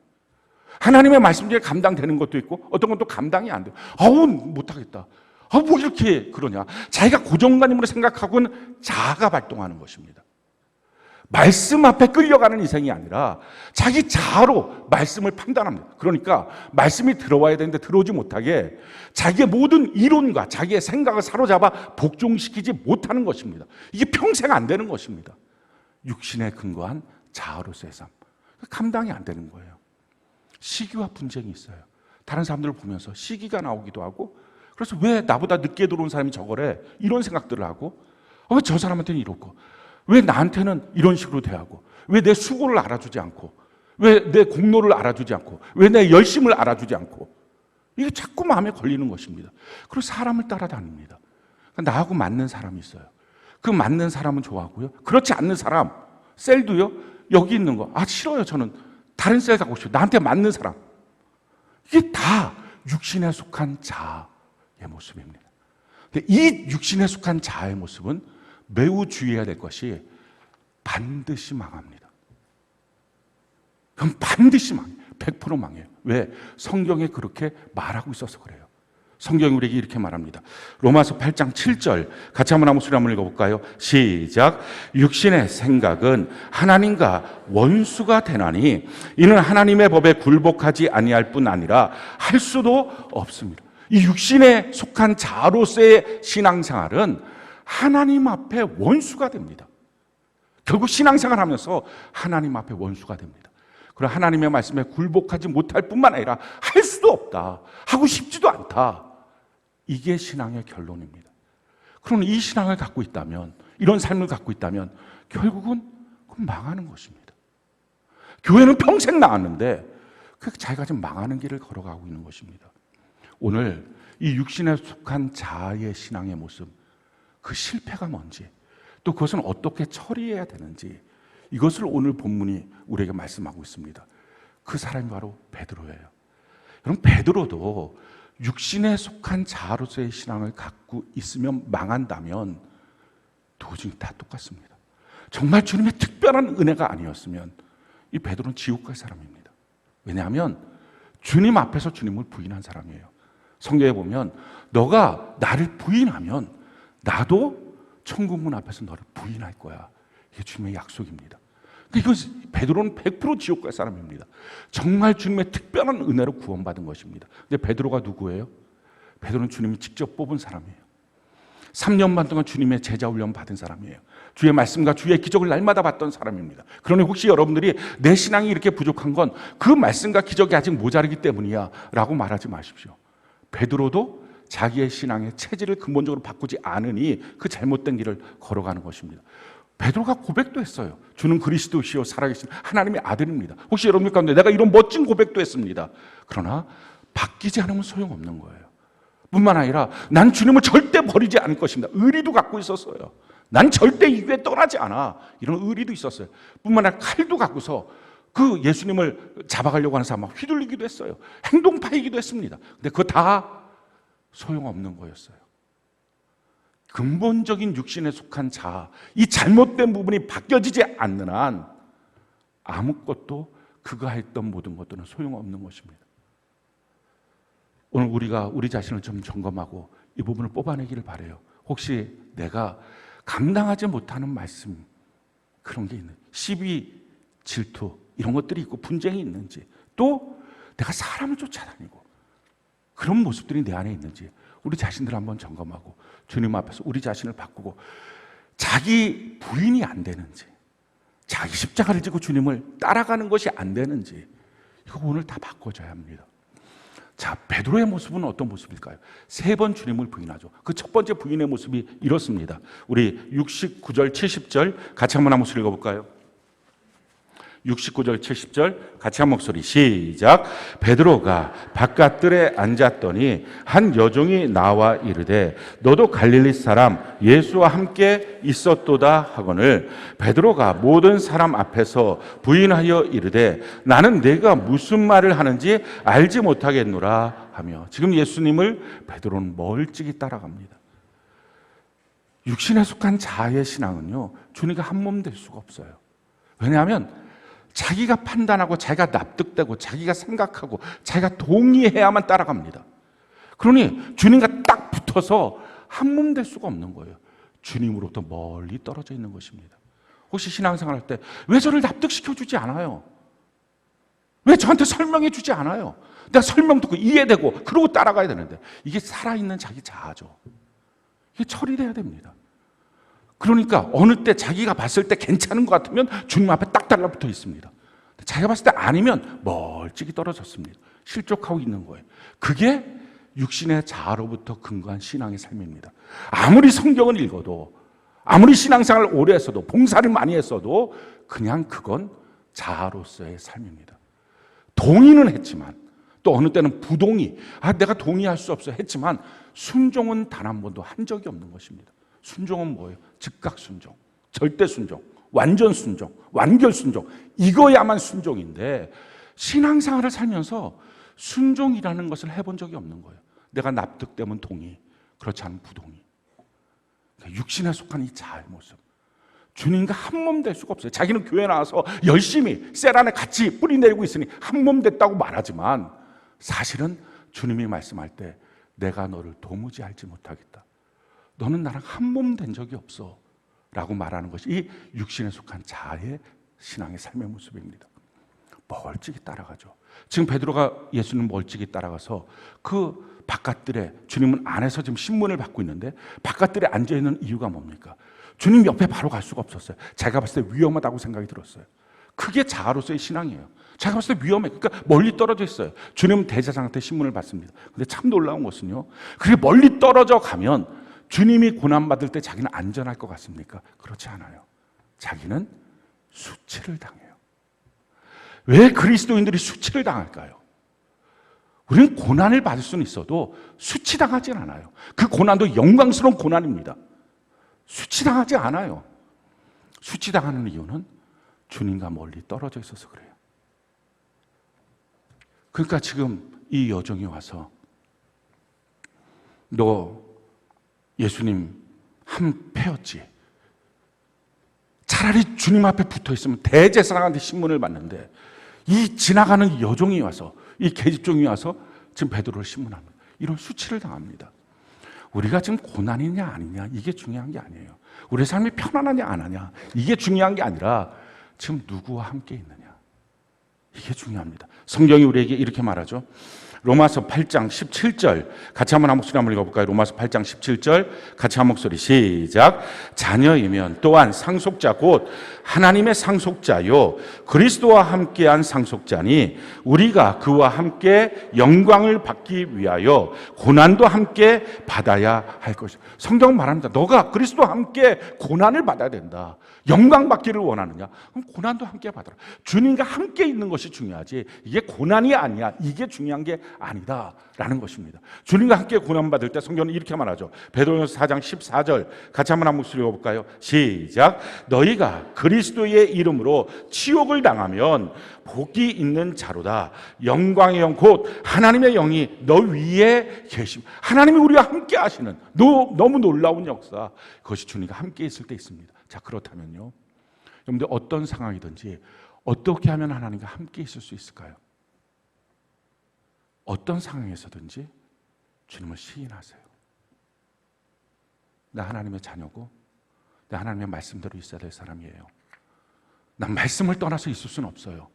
하나님의 말씀 중에 감당되는 것도 있고 어떤 것도 감당이 안 돼요. 못하겠다. 뭐 이렇게 그러냐. 자기가 고정관념으로 생각하고는 자아가 발동하는 것입니다. 말씀 앞에 끌려가는 인생이 아니라 자기 자아로 말씀을 판단합니다. 그러니까 말씀이 들어와야 되는데 들어오지 못하게 자기의 모든 이론과 자기의 생각을 사로잡아 복종시키지 못하는 것입니다. 이게 평생 안 되는 것입니다. 육신에 근거한 자아로서의 삶, 감당이 안 되는 거예요. 시기와 분쟁이 있어요. 다른 사람들을 보면서 시기가 나오기도 하고, 그래서 왜 나보다 늦게 들어온 사람이 저거래, 이런 생각들을 하고, 왜 저 사람한테는 이렇고, 왜 나한테는 이런 식으로 대하고, 왜 내 수고를 알아주지 않고, 왜 내 공로를 알아주지 않고, 왜 내 열심을 알아주지 않고, 이게 자꾸 마음에 걸리는 것입니다. 그리고 사람을 따라다닙니다. 나하고 맞는 사람이 있어요. 그 맞는 사람은 좋아하고요. 그렇지 않는 사람, 셀도요, 여기 있는 거, 싫어요. 저는 다른 셀 가고 싶어요. 나한테 맞는 사람. 이게 다 육신에 속한 자아의 모습입니다. 근데 이 육신에 속한 자아의 모습은 매우 주의해야 될 것이 반드시 망합니다. 그럼 반드시 망해요. 100% 망해요. 왜? 성경에 그렇게 말하고 있어서 그래요. 성경이 우리에게 이렇게 말합니다. 로마서 8장 7절 같이 한번 읽어볼까요? 시작. 육신의 생각은 하나님과 원수가 되나니 이는 하나님의 법에 굴복하지 아니할 뿐 아니라 할 수도 없습니다. 이 육신에 속한 자로서의 신앙생활은 하나님 앞에 원수가 됩니다. 결국 신앙생활 하면서 하나님 앞에 원수가 됩니다. 그리고 하나님의 말씀에 굴복하지 못할 뿐만 아니라 할 수도 없다. 하고 싶지도 않다. 이게 신앙의 결론입니다. 그럼 이 신앙을 갖고 있다면, 이런 삶을 갖고 있다면 결국은 망하는 것입니다. 교회는 평생 나왔는데 자기가 지금 망하는 길을 걸어가고 있는 것입니다. 오늘 이 육신에 속한 자아의 신앙의 모습, 그 실패가 뭔지, 또 그것은 어떻게 처리해야 되는지, 이것을 오늘 본문이 우리에게 말씀하고 있습니다. 그 사람이 바로 베드로예요. 여러분, 베드로도 육신에 속한 자아로서의 신앙을 갖고 있으면 망한다면 도중이 다 똑같습니다. 정말 주님의 특별한 은혜가 아니었으면 이 베드로는 지옥 갈 사람입니다. 왜냐하면 주님 앞에서 주님을 부인한 사람이에요. 성경에 보면 너가 나를 부인하면 나도 천국문 앞에서 너를 부인할 거야. 이게 주님의 약속입니다. 이건 베드로는 100% 지옥 갈 사람입니다. 정말 주님의 특별한 은혜로 구원받은 것입니다. 근데 베드로가 누구예요? 베드로는 주님이 직접 뽑은 사람이에요. 3년 반 동안 주님의 제자 훈련 받은 사람이에요. 주의 말씀과 주의 기적을 날마다 봤던 사람입니다. 그러니 혹시 여러분들이 내 신앙이 이렇게 부족한 건 그 말씀과 기적이 아직 모자르기 때문이야 라고 말하지 마십시오. 베드로도 자기의 신앙의 체질을 근본적으로 바꾸지 않으니 그 잘못된 길을 걸어가는 것입니다. 베드로가 고백도 했어요. 주는 그리스도시요 살아계신 하나님의 아들입니다. 혹시 여러분 가운데 내가 이런 멋진 고백도 했습니다. 그러나 바뀌지 않으면 소용없는 거예요. 뿐만 아니라 난 주님을 절대 버리지 않을 것입니다. 의리도 갖고 있었어요. 난 절대 이 교회 떠나지 않아. 이런 의리도 있었어요. 뿐만 아니라 칼도 갖고서 그 예수님을 잡아가려고 하는 사람 휘둘리기도 했어요. 행동파이기도 했습니다. 근데 그거 다 소용없는 거였어요. 근본적인 육신에 속한 자아, 이 잘못된 부분이 바뀌어지지 않는 한 아무것도 그가 했던 모든 것들은 소용없는 것입니다. 오늘 우리가 우리 자신을 좀 점검하고 이 부분을 뽑아내기를 바라요. 혹시 내가 감당하지 못하는 말씀, 그런 게 있는 시비, 질투 이런 것들이 있고 분쟁이 있는지, 또 내가 사람을 쫓아다니고 그런 모습들이 내 안에 있는지 우리 자신들 한번 점검하고 주님 앞에서 우리 자신을 바꾸고, 자기 부인이 안 되는지, 자기 십자가를 지고 주님을 따라가는 것이 안 되는지, 이거 오늘 다 바꿔줘야 합니다. 자, 베드로의 모습은 어떤 모습일까요? 3번 주님을 부인하죠. 그 첫 번째 부인의 모습이 이렇습니다. 우리 69절 70절 같이 한번 목소리 읽어볼까요? 69절 70절 같이 한 목소리 시작. 베드로가 바깥들에 앉았더니 한 여종이 나와 이르되 너도 갈릴리 사람 예수와 함께 있었도다 하거늘 베드로가 모든 사람 앞에서 부인하여 이르되 나는 내가 무슨 말을 하는지 알지 못하겠노라 하며, 지금 예수님을 베드로는 멀찍이 따라갑니다. 육신에 속한 자아의 신앙은요, 주님과 한 몸 될 수가 없어요. 왜냐하면 자기가 판단하고 자기가 납득되고 자기가 생각하고 자기가 동의해야만 따라갑니다. 그러니 주님과 딱 붙어서 한 몸 될 수가 없는 거예요. 주님으로부터 멀리 떨어져 있는 것입니다. 혹시 신앙생활 할 때 왜 저를 납득시켜 주지 않아요? 왜 저한테 설명해 주지 않아요? 내가 설명 듣고 이해되고 그러고 따라가야 되는데, 이게 살아있는 자기 자아죠. 이게 처리돼야 됩니다. 그러니까 어느 때 자기가 봤을 때 괜찮은 것 같으면 주님 앞에 딱 달라붙어 있습니다. 자기가 봤을 때 아니면 멀찍이 떨어졌습니다. 실족하고 있는 거예요. 그게 육신의 자아로부터 근거한 신앙의 삶입니다. 아무리 성경을 읽어도, 아무리 신앙생활을 오래 했어도, 봉사를 많이 했어도 그냥 그건 자아로서의 삶입니다. 동의는 했지만, 또 어느 때는 부동의, 내가 동의할 수 없어 했지만 순종은 단 한 번도 한 적이 없는 것입니다. 순종은 뭐예요? 즉각 순종, 절대 순종, 완전 순종, 완결 순종, 이거야만 순종인데, 신앙생활을 살면서 순종이라는 것을 해본 적이 없는 거예요. 내가 납득되면 동의, 그렇지 않으면 부동의. 그러니까 육신에 속한 이 자아의 모습, 주님과 한 몸 될 수가 없어요. 자기는 교회 나와서 열심히 셀 안에 같이 뿌리 내리고 있으니 한 몸 됐다고 말하지만, 사실은 주님이 말씀할 때 내가 너를 도무지 알지 못하겠다, 너는 나랑 한 몸 된 적이 없어 라고 말하는 것이 이 육신에 속한 자아의 신앙의 삶의 모습입니다. 멀찍이 따라가죠. 지금 베드로가 예수님 멀찍이 따라가서 그 바깥들에, 주님은 안에서 지금 신문을 받고 있는데 바깥들에 앉아있는 이유가 뭡니까? 주님 옆에 바로 갈 수가 없었어요. 자기가 봤을 때 위험하다고 생각이 들었어요. 그게 자아로서의 신앙이에요. 자기가 봤을 때 위험해. 그러니까 멀리 떨어져 있어요. 주님은 대제사장한테 신문을 받습니다. 근데 참 놀라운 것은요, 그렇게 멀리 떨어져 가면 주님이 고난받을 때 자기는 안전할 것 같습니까? 그렇지 않아요. 자기는 수치를 당해요. 왜 그리스도인들이 수치를 당할까요? 우리는 고난을 받을 수는 있어도 수치당하진 않아요. 그 고난도 영광스러운 고난입니다. 수치당하지 않아요. 수치당하는 이유는 주님과 멀리 떨어져 있어서 그래요. 그러니까 지금 이 여종이 와서 너 예수님 한 패였지, 차라리 주님 앞에 붙어 있으면 대제사장한테 신문을 받는데, 이 지나가는 여종이 와서, 이 계집종이 와서 지금 베드로를 신문합니다. 이런 수치를 당합니다. 우리가 지금 고난이냐 아니냐 이게 중요한 게 아니에요. 우리 삶이 편안하냐 안 하냐 이게 중요한 게 아니라 지금 누구와 함께 있느냐, 이게 중요합니다. 성경이 우리에게 이렇게 말하죠. 로마서 8장 17절 같이 한번 목소리 한번 읽어볼까요? 로마서 8장 17절 같이 한 목소리 시작. 자녀이면 또한 상속자 곧 하나님의 상속자요 그리스도와 함께한 상속자니 우리가 그와 함께 영광을 받기 위하여 고난도 함께 받아야 할 것이다. 성경은 말합니다. 너가 그리스도와 함께 고난을 받아야 된다. 영광 받기를 원하느냐? 그럼 고난도 함께 받아라. 주님과 함께 있는 것이 중요하지, 이게 고난이 아니야, 이게 중요한 게 아니다라는 것입니다. 주님과 함께 고난받을 때 성경은 이렇게 말하죠. 베드로전서 4장 14절 같이 한번 한 목소리 읽어볼까요? 시작. 너희가 그리스도의 이름으로 치욕을 당하면 복이 있는 자로다. 영광의 영 곧 하나님의 영이 너 위에 계심. 하나님이 우리와 함께 하시는 너무 놀라운 역사, 그것이 주님과 함께 있을 때 있습니다. 자, 그렇다면요, 여러분들 어떤 상황이든지 어떻게 하면 하나님과 함께 있을 수 있을까요? 어떤 상황에서든지 주님을 시인하세요. 나 하나님의 자녀고 나 하나님의 말씀대로 있어야 될 사람이에요. 난 말씀을 떠나서 있을 수는 없어요.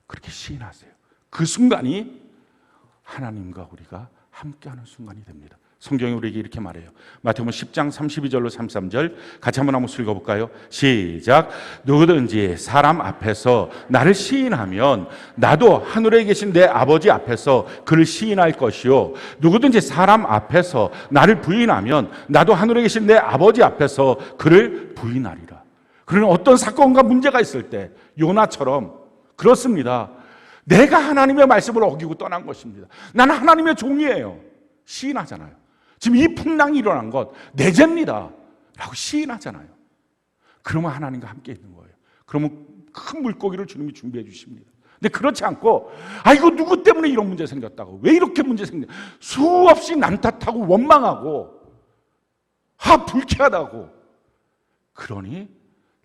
그렇게 시인하세요. 그 순간이 하나님과 우리가 함께하는 순간이 됩니다. 성경이 우리에게 이렇게 말해요. 마태복음 10장 32절로 33절 같이 한번 읽어볼까요? 시작. 누구든지 사람 앞에서 나를 시인하면 나도 하늘에 계신 내 아버지 앞에서 그를 시인할 것이요, 누구든지 사람 앞에서 나를 부인하면 나도 하늘에 계신 내 아버지 앞에서 그를 부인하리라. 그러나 어떤 사건과 문제가 있을 때 요나처럼 그렇습니다. 내가 하나님의 말씀을 어기고 떠난 것입니다. 나는 하나님의 종이에요. 시인하잖아요. 지금 이 풍랑이 일어난 것 내 죄입니다 라고 시인하잖아요. 그러면 하나님과 함께 있는 거예요. 그러면 큰 물고기를 주님이 준비해 주십니다. 근데 그렇지 않고 이거 누구 때문에 이런 문제 생겼다고, 왜 이렇게 문제 생겼, 수없이 남 탓하고 원망하고 불쾌하다고, 그러니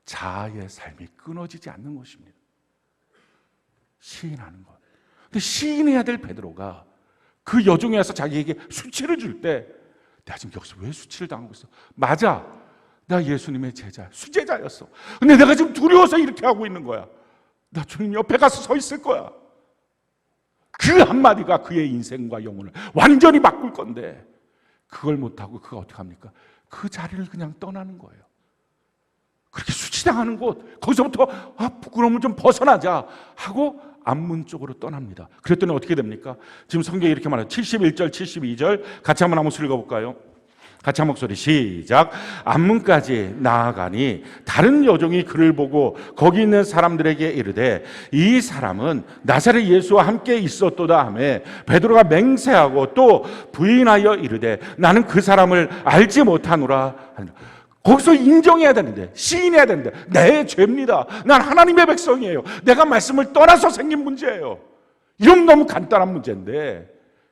자아의 삶이 끊어지지 않는 것입니다. 시인하는 것. 근데 시인해야 될 베드로가 그 여종에 와서 자기에게 수치를 줄 때, 내가 지금 여기서 왜 수치를 당하고 있어? 맞아, 나 예수님의 제자, 수제자였어. 근데 내가 지금 두려워서 이렇게 하고 있는 거야. 나 주님 옆에 가서 서 있을 거야. 그 한마디가 그의 인생과 영혼을 완전히 바꿀 건데 그걸 못하고 그가 어떻게 합니까? 그 자리를 그냥 떠나는 거예요. 그렇게 수치당하는 곳, 거기서부터 부끄러움을 좀 벗어나자 하고 앞문 쪽으로 떠납니다. 그랬더니 어떻게 됩니까? 지금 성경이 이렇게 말해요. 71절 72절 같이 한번 읽어볼까요? 같이 한 목소리 시작. 앞문까지 나아가니 다른 여종이 그를 보고 거기 있는 사람들에게 이르되 이 사람은 나사렛 예수와 함께 있었도다 하매 베드로가 맹세하고 또 부인하여 이르되 나는 그 사람을 알지 못하노라 하니라. 거기서 인정해야 되는데, 시인해야 되는데, 내 죄입니다. 난 하나님의 백성이에요. 내가 말씀을 떠나서 생긴 문제예요. 이런 너무 간단한 문제인데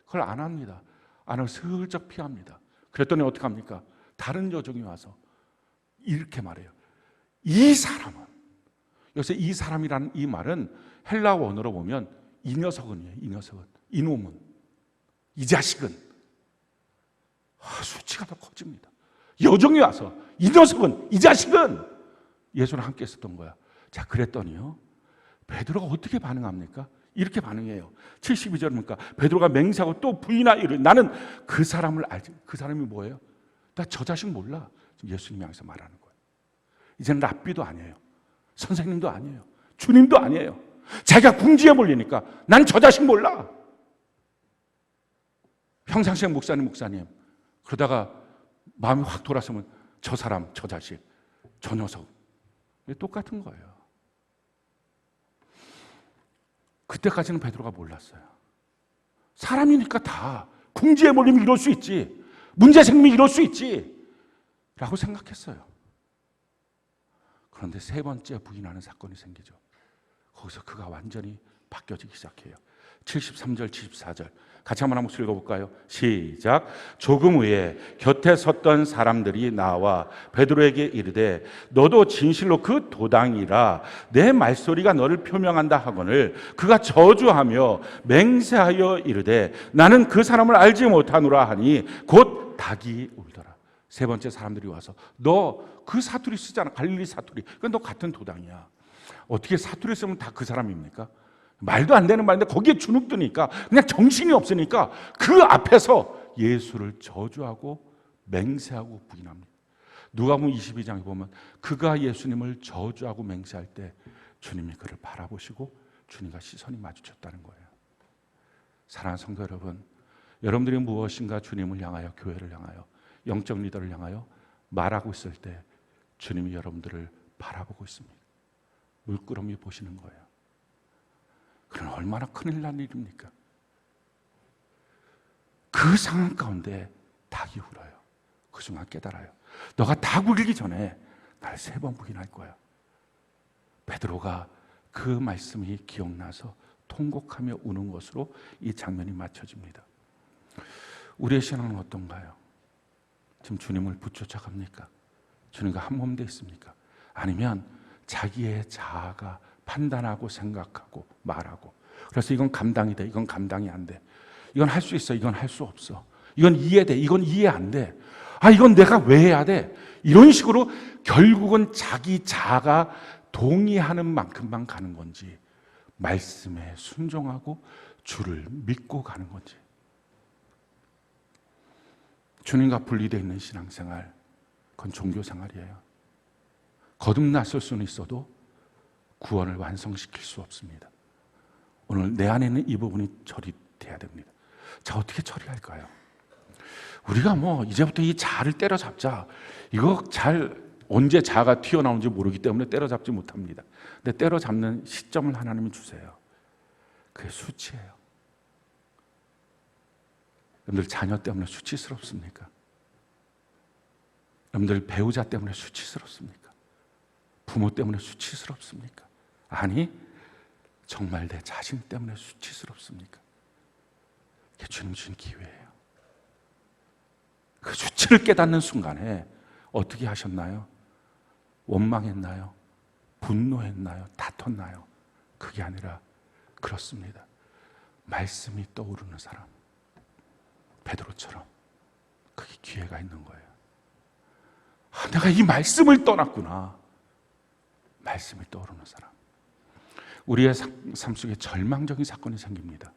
그걸 안 합니다. 안 하고 슬쩍 피합니다. 그랬더니 어떻게 합니까? 다른 여종이 와서 이렇게 말해요. 이 사람은, 여기서 이 사람이라는 이 말은 헬라 원어로 보면 이 녀석은이에요. 이 녀석은, 이놈은, 이 자식은. 수치가 더 커집니다. 여종이 와서 이 녀석은, 이 자식은 예수랑 함께 있었던 거야. 자, 그랬더니요, 베드로가 어떻게 반응합니까? 이렇게 반응해요. 72절 보니까 베드로가 맹세하고 또 부인하여 이르되 나는 그 사람을 알지. 그 사람이 뭐예요? 나 저 자식 몰라. 지금 예수님이 향해서 말하는 거예요. 이제는 랍비도 아니에요. 선생님도 아니에요. 주님도 아니에요. 자기가 궁지에 몰리니까 난 저 자식 몰라. 평상시에 목사님 그러다가 마음이 확 돌아서면 저 사람, 저 자식, 저 녀석, 똑같은 거예요. 그때까지는 베드로가 몰랐어요. 사람이니까 다 궁지에 몰리면 이럴 수 있지, 문제 생기면 이럴 수 있지 라고 생각했어요. 그런데 세 번째 부인하는 사건이 생기죠. 거기서 그가 완전히 바뀌어지기 시작해요. 73절 74절 같이 한번 읽어볼까요? 시작. 조금 후에 곁에 섰던 사람들이 나와 베드로에게 이르되 너도 진실로 그 도당이라 내 말소리가 너를 표명한다 하거늘 그가 저주하며 맹세하여 이르되 나는 그 사람을 알지 못하노라 하니 곧 닭이 울더라. 세 번째 사람들이 와서 너 그 사투리 쓰잖아, 갈릴리 사투리, 그건 너 같은 도당이야. 어떻게 사투리 쓰면 다 그 사람입니까? 말도 안 되는 말인데 거기에 주눅 드니까 그냥 정신이 없으니까 그 앞에서 예수를 저주하고 맹세하고 부인합니다. 누가복음 22장에 보면 그가 예수님을 저주하고 맹세할 때 주님이 그를 바라보시고 주님과 시선이 마주쳤다는 거예요. 사랑하는 성도 여러분, 여러분들이 무엇인가 주님을 향하여, 교회를 향하여, 영적 리더를 향하여 말하고 있을 때 주님이 여러분들을 바라보고 있습니다. 물끄러미 보시는 거예요. 그럼 얼마나 큰일 난 일입니까? 그 상황 가운데 닭이 울어요. 그 순간 깨달아요. 너가 닭 울기 전에 날 3번 부인할 거야. 베드로가 그 말씀이 기억나서 통곡하며 우는 것으로 이 장면이 맞춰집니다. 우리의 신앙은 어떤가요? 지금 주님을 붙여쳐갑니까? 주님과 한 몸 돼 있습니까? 아니면 자기의 자아가 판단하고 생각하고 말하고, 그래서 이건 감당이 돼, 이건 감당이 안 돼, 이건 할 수 있어, 이건 할 수 없어. 이건 이해돼, 이건 이해 안 돼. 이건 내가 왜 해야 돼? 이런 식으로 결국은 자기 자아가 동의하는 만큼만 가는 건지, 말씀에 순종하고 주를 믿고 가는 건지. 주님과 분리되어 있는 신앙생활, 그건 종교생활이에요. 거듭났을 수는 있어도 구원을 완성시킬 수 없습니다. 오늘 내 안에 있는 이 부분이 처리돼야 됩니다. 자, 어떻게 처리할까요? 우리가 이제부터 이 자아를 때려잡자, 이거 언제 자아가 튀어나오는지 모르기 때문에 때려잡지 못합니다. 근데 때려잡는 시점을 하나님이 주세요. 그게 수치예요. 여러분들 자녀 때문에 수치스럽습니까? 여러분들 배우자 때문에 수치스럽습니까? 부모 때문에 수치스럽습니까? 아니, 정말 내 자신 때문에 수치스럽습니까? 그게 주님 주신 기회예요. 그 수치를 깨닫는 순간에 어떻게 하셨나요? 원망했나요? 분노했나요? 다퉜나요? 그게 아니라 그렇습니다. 말씀이 떠오르는 사람, 베드로처럼 그게 기회가 있는 거예요. 내가 이 말씀을 떠났구나. 말씀이 떠오르는 사람. 우리의 삶 속에 절망적인 사건이 생깁니다.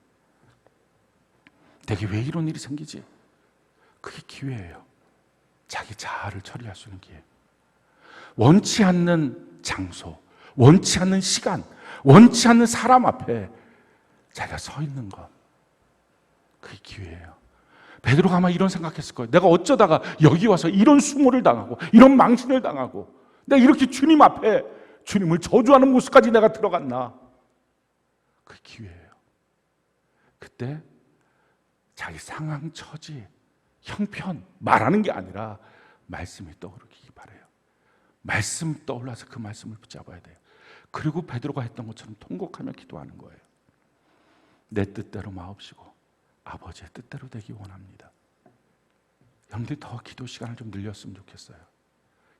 내게 왜 이런 일이 생기지? 그게 기회예요. 자기 자아를 처리할 수 있는 기회. 원치 않는 장소, 원치 않는 시간, 원치 않는 사람 앞에 자기가 서 있는 것, 그게 기회예요. 베드로가 아마 이런 생각했을 거예요. 내가 어쩌다가 여기 와서 이런 수모를 당하고 이런 망신을 당하고 내가 이렇게 주님 앞에 주님을 저주하는 모습까지 내가 들어갔나. 그게 기회예요. 그때 자기 상황, 처지, 형편 말하는 게 아니라 말씀이 떠오르기 바라요. 말씀 떠올라서 그 말씀을 붙잡아야 돼요. 그리고 베드로가 했던 것처럼 통곡하며 기도하는 거예요. 내 뜻대로 마옵시고 아버지의 뜻대로 되기 원합니다. 여러분들이 더 기도 시간을 좀 늘렸으면 좋겠어요.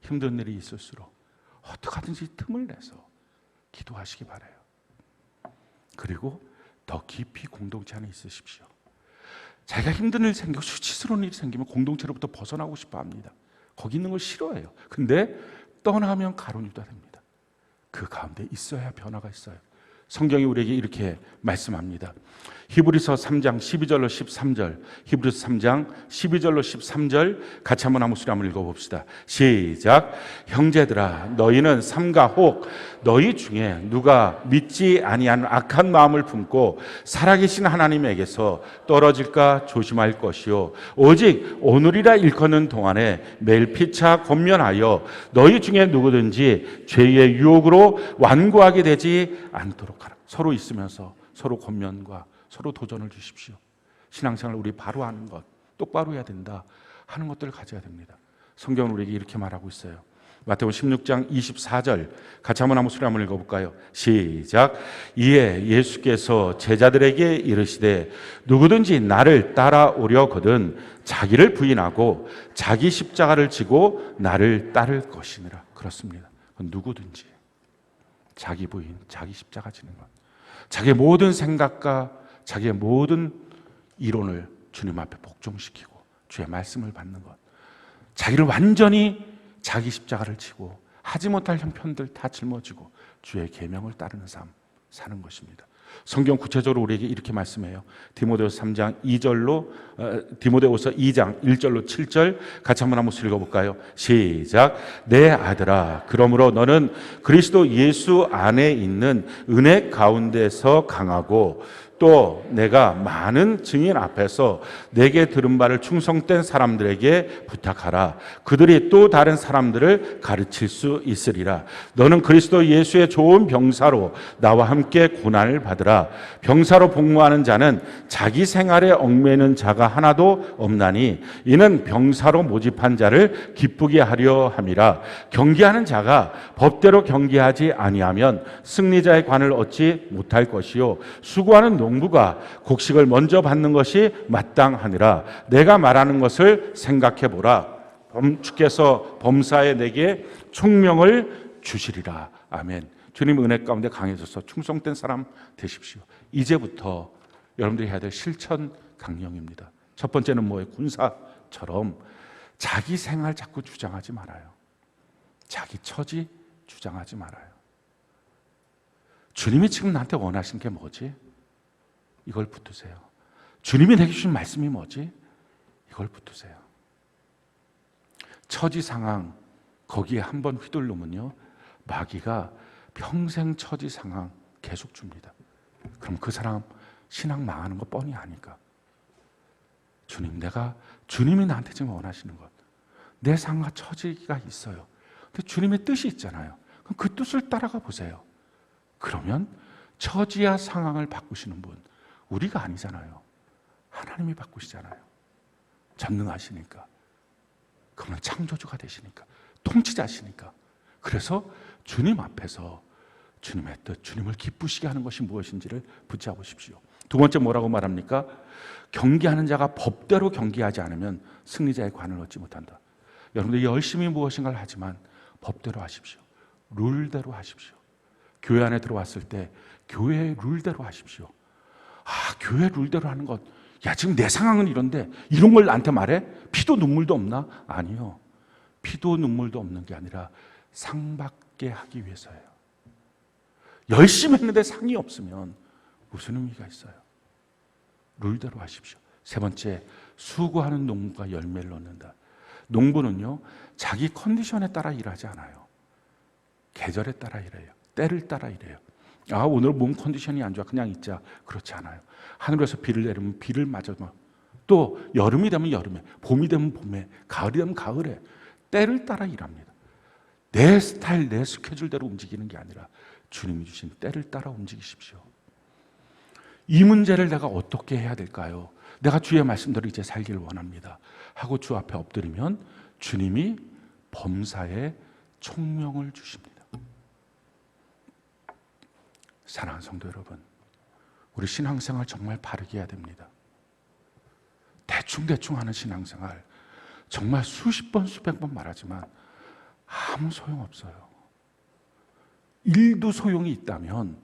힘든 일이 있을수록 어떻게 하든지 틈을 내서 기도하시기 바라요. 그리고 더 깊이 공동체 안에 있으십시오. 자기가 힘든 일이 생기고 수치스러운 일이 생기면 공동체로부터 벗어나고 싶어 합니다. 거기 있는 걸 싫어해요. 근데 떠나면 가론 유다 됩니다. 그 가운데 있어야 변화가 있어요. 성경이 우리에게 이렇게 말씀합니다. 히브리서 3장 12절로 13절, 히브리서 3장 12절로 13절 같이 한번 한 목소리 한번 읽어봅시다. 시작. 형제들아, 너희는 삼가 혹 너희 중에 누가 믿지 아니하는 악한 마음을 품고 살아계신 하나님에게서 떨어질까 조심할 것이요, 오직 오늘이라 일컫는 동안에 매일 피차 권면하여 너희 중에 누구든지 죄의 유혹으로 완고하게 되지 않도록 하라. 서로 있으면서 서로 권면과 서로 도전을 주십시오. 신앙생활 우리 바로 하는 것, 똑바로 해야 된다 하는 것들을 가져야 됩니다. 성경은 우리에게 이렇게 말하고 있어요. 마태복음 16장 24절 같이 한번 목소리 한번 읽어볼까요? 시작. 이에 예수께서 제자들에게 이르시되 누구든지 나를 따라오려거든 자기를 부인하고 자기 십자가를 지고 나를 따를 것이니라. 그렇습니다. 누구든지 자기 부인, 자기 십자가 지는 것, 자기의 모든 생각과 자기의 모든 이론을 주님 앞에 복종시키고 주의 말씀을 받는 것, 자기를 완전히 자기 십자가를 지고 하지 못할 형편들 다 짊어지고 주의 계명을 따르는 삶 사는 것입니다. 성경 구체적으로 우리에게 이렇게 말씀해요. 디모데후서 3장 2절로 디모데후서 2장 1절로 7절 같이 한번 읽어볼까요? 시작. 내 아들아, 그러므로 너는 그리스도 예수 안에 있는 은혜 가운데서 강하고 또 내가 많은 증인 앞에서 내게 들은 바를 충성된 사람들에게 부탁하라. 그들이 또 다른 사람들을 가르칠 수 있으리라. 너는 그리스도 예수의 좋은 병사로 나와 함께 고난을 받으라. 병사로 복무하는 자는 자기 생활에 얽매이는 자가 하나도 없나니 이는 병사로 모집한 자를 기쁘게 하려 함이라. 경계하는 자가 법대로 경계하지 아니하면 승리자의 관을 얻지 못할 것이요, 수고하는 농부가 곡식을 먼저 받는 것이 마땅하니라. 내가 말하는 것을 생각해 보라. 주께서 범사에 내게 총명을 주시리라. 아멘. 주님 은혜 가운데 강해져서 충성된 사람 되십시오. 이제부터 여러분들이 해야 될 실천 강령입니다. 첫 번째는 뭐예요? 군사처럼 자기 생활 자꾸 주장하지 말아요. 자기 처지 주장하지 말아요. 주님이 지금 나한테 원하시는 게 뭐지? 이걸 붙드세요. 주님이 내게 주신 말씀이 뭐지? 이걸 붙드세요. 처지 상황 거기에 한번 휘둘르면요, 마귀가 평생 처지 상황 계속 줍니다. 그럼 그 사람 신앙 망하는 거 뻔히 아니까. 주님이 나한테 지금 원하시는 것, 내 상황과 처지가 있어요. 근데 주님의 뜻이 있잖아요. 그럼 그 뜻을 따라가 보세요. 그러면 처지와 상황을 바꾸시는 분 우리가 아니잖아요. 하나님이 바꾸시잖아요. 전능하시니까. 그러면 창조주가 되시니까, 통치자시니까. 그래서 주님 앞에서 주님의 뜻, 주님을 기쁘시게 하는 것이 무엇인지를 붙잡으십시오. 두 번째 뭐라고 말합니까? 경계하는 자가 법대로 경계하지 않으면 승리자의 관을 얻지 못한다. 여러분들 열심히 무엇인가를 하지만 법대로 하십시오. 룰대로 하십시오. 교회 안에 들어왔을 때 교회의 룰대로 하십시오. 교회 룰대로 하는 것, 야 지금 내 상황은 이런데 이런 걸 나한테 말해? 피도 눈물도 없나? 아니요. 피도 눈물도 없는 게 아니라 상 받게 하기 위해서예요. 열심히 했는데 상이 없으면 무슨 의미가 있어요? 룰대로 하십시오. 세 번째, 수고하는 농부가 열매를 얻는다. 농부는요, 자기 컨디션에 따라 일하지 않아요. 계절에 따라 일해요. 때를 따라 일해요. 오늘 몸 컨디션이 안 좋아, 그냥 있자. 그렇지 않아요. 하늘에서 비를 내리면 비를 맞아. 또 여름이 되면 여름에, 봄이 되면 봄에, 가을이 되면 가을에 때를 따라 일합니다. 내 스타일, 내 스케줄대로 움직이는 게 아니라 주님이 주신 때를 따라 움직이십시오. 이 문제를 내가 어떻게 해야 될까요? 내가 주의 말씀대로 이제 살기를 원합니다 하고 주 앞에 엎드리면 주님이 범사에 총명을 주십니다. 사랑하는 성도 여러분, 우리 신앙생활 정말 바르게 해야 됩니다. 대충 하는 신앙생활, 정말 수십 번 수백 번 말하지만 아무 소용없어요. 일도 소용이 있다면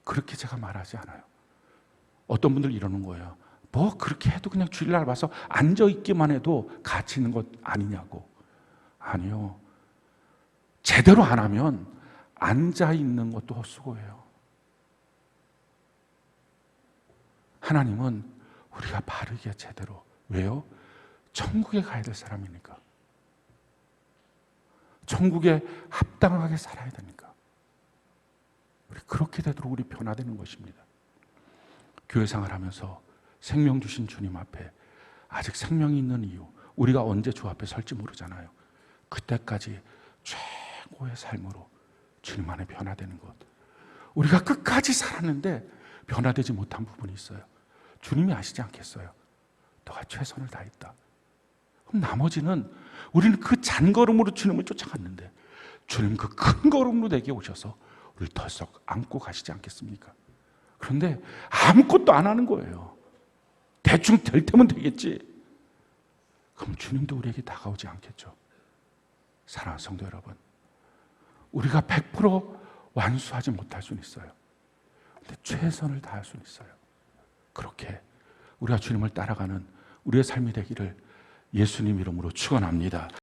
그렇게 제가 말하지 않아요. 어떤 분들 이러는 거예요. 뭐 그렇게 해도 그냥 주일날 와서 앉아있기만 해도 가치 있는 것 아니냐고. 아니요. 제대로 안 하면 앉아있는 것도 헛수고예요. 하나님은 우리가 바르게 제대로, 왜요? 천국에 가야 될 사람이니까. 천국에 합당하게 살아야 되니까. 우리 그렇게 되도록 우리 변화되는 것입니다. 교회 생활하면서 생명 주신 주님 앞에 아직 생명이 있는 이유, 우리가 언제 주 앞에 설지 모르잖아요. 그때까지 최고의 삶으로 주님 안에 변화되는 것. 우리가 끝까지 살았는데 변화되지 못한 부분이 있어요. 주님이 아시지 않겠어요? 너가 최선을 다했다. 그럼 나머지는, 우리는 그 잔걸음으로 주님을 쫓아갔는데 주님 그 큰 걸음으로 내게 오셔서 우리를 덜썩 안고 가시지 않겠습니까? 그런데 아무것도 안 하는 거예요. 대충 될 테면 되겠지. 그럼 주님도 우리에게 다가오지 않겠죠. 사랑하는 성도 여러분, 우리가 100% 완수하지 못할 수는 있어요. 근데 최선을 다할 수는 있어요. 그렇게 우리가 주님을 따라가는 우리의 삶이 되기를 예수님 이름으로 축원합니다.